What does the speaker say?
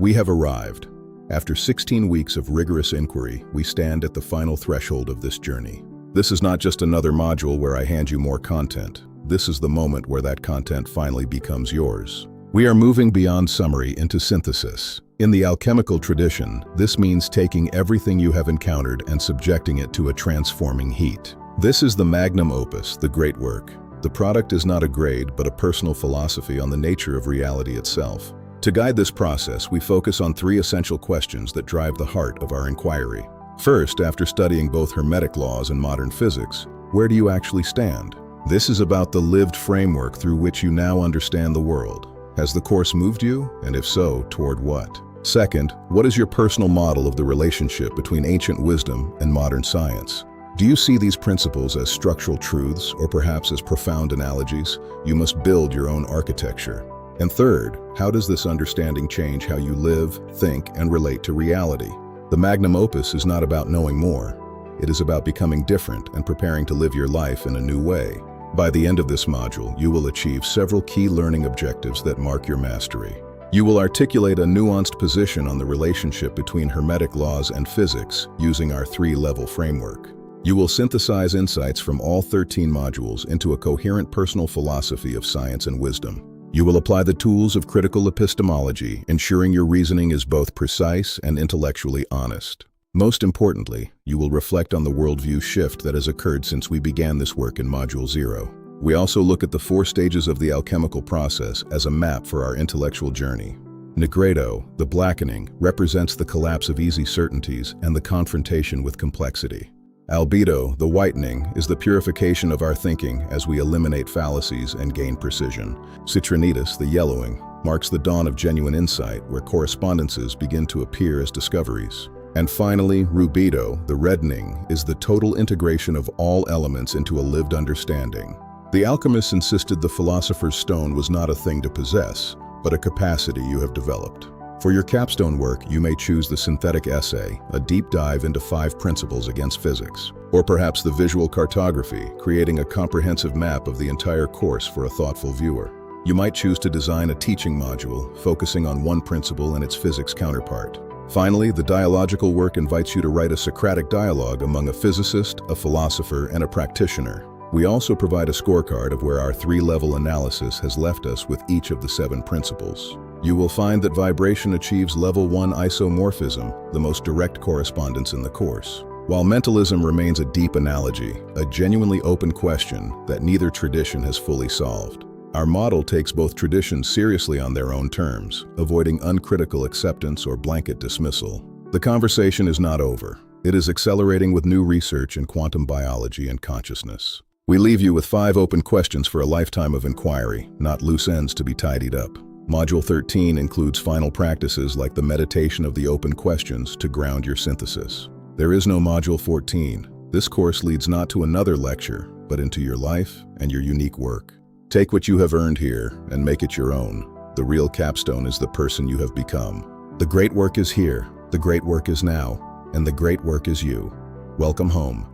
We have arrived. After 16 weeks of rigorous inquiry, we stand at the final threshold of this journey. This is not just another module where I hand you more content. This is the moment where that content finally becomes yours. We are moving beyond summary into synthesis. In the alchemical tradition, this means taking everything you have encountered and subjecting it to a transforming heat. This is the magnum opus, the great work. The product is not a grade, but a personal philosophy on the nature of reality itself. To guide this process, we focus on three essential questions that drive the heart of our inquiry. First, after studying both Hermetic laws and modern physics, where do you actually stand? This is about the lived framework through which you now understand the world. Has the course moved you? And if so, toward what? Second, what is your personal model of the relationship between ancient wisdom and modern science? Do you see these principles as structural truths or perhaps as profound analogies? You must build your own architecture. And third, how does this understanding change how you live, think, and relate to reality? The magnum opus is not about knowing more. It is about becoming different and preparing to live your life in a new way. By the end of this module, you will achieve several key learning objectives that mark your mastery. You will articulate a nuanced position on the relationship between Hermetic laws and physics using our three-level framework. You will synthesize insights from all 13 modules into a coherent personal philosophy of science and wisdom. You will apply the tools of critical epistemology, ensuring your reasoning is both precise and intellectually honest. Most importantly, you will reflect on the worldview shift that has occurred since we began this work in Module 0. We also look at the 4 stages of the alchemical process as a map for our intellectual journey. Negredo, the blackening, represents the collapse of easy certainties and the confrontation with complexity. Albedo, the whitening, is the purification of our thinking as we eliminate fallacies and gain precision. Citrinitas, the yellowing, marks the dawn of genuine insight where correspondences begin to appear as discoveries. And finally, rubedo, the reddening, is the total integration of all elements into a lived understanding. The alchemists insisted the philosopher's stone was not a thing to possess, but a capacity you have developed. For your capstone work, you may choose the synthetic essay, a deep dive into 5 principles against physics. Or perhaps the visual cartography, creating a comprehensive map of the entire course for a thoughtful viewer. You might choose to design a teaching module, focusing on one principle and its physics counterpart. Finally, the dialogical work invites you to write a Socratic dialogue among a physicist, a philosopher, and a practitioner. We also provide a scorecard of where our 3-level analysis has left us with each of the 7 principles. You will find that vibration achieves level 1 isomorphism, the most direct correspondence in the course. While mentalism remains a deep analogy, a genuinely open question that neither tradition has fully solved. Our model takes both traditions seriously on their own terms, avoiding uncritical acceptance or blanket dismissal. The conversation is not over. It is accelerating with new research in quantum biology and consciousness. We leave you with 5 open questions for a lifetime of inquiry, not loose ends to be tidied up. Module 13 includes final practices like the meditation of the open questions to ground your synthesis. There is no Module 14. This course leads not to another lecture, but into your life and your unique work. Take what you have earned here and make it your own. The real capstone is the person you have become. The great work is here, the great work is now, and the great work is you. Welcome home.